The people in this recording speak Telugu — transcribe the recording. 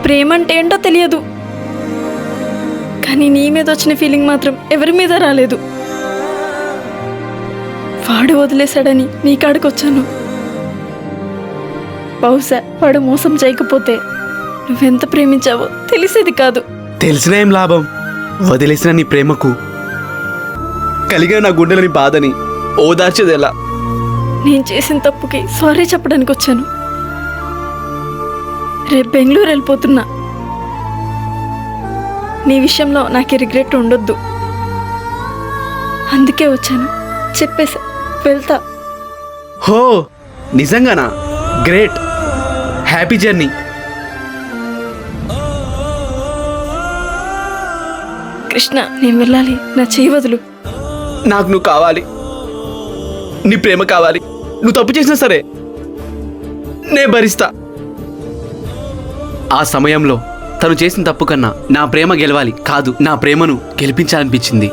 ప్రేమ అంటే ఏంటో తెలియదు, కానీ నీ మీద వచ్చిన ఫీలింగ్ మాత్రం ఎవరి మీద రాలేదు. వాడు వదిలేశాడని నీ కాడికి వచ్చాను. బహుశా వాడు మోసం చేయకపోతే నువ్వెంత ప్రేమించావో తెలిసేది కాదు. తెలిసిన ఏం లాభం? వదిలేసిన నీ ప్రేమకు కలిగిన నా గుండెలని బాధని ఓదార్చేది ఎలా? నేను చేసిన తప్పుకి సారీ చెప్పడానికి వచ్చాను. రేపు బెంగళూరు వెళ్ళిపోతున్నా. నీ విషయంలో నాకు రిగ్రెట్ ఉండొద్దు, అందుకే వచ్చాను. చెప్పేసా, వెళ్తా. హో, నిజంగానా? Great, happy journey. కృష్ణ, నేను వెళ్ళాలి. నా చెయ్యి వదులు. నాకు నువ్వు కావాలి, నీ ప్రేమ కావాలి. నువ్వు తప్పు చేసినా సరే నే భరిస్తా. ఆ సమయంలో తను చేసిన తప్పు కన్నా నా ప్రేమ గెలవాలి కాదు, నా ప్రేమను గెలిపించాలనిపించింది.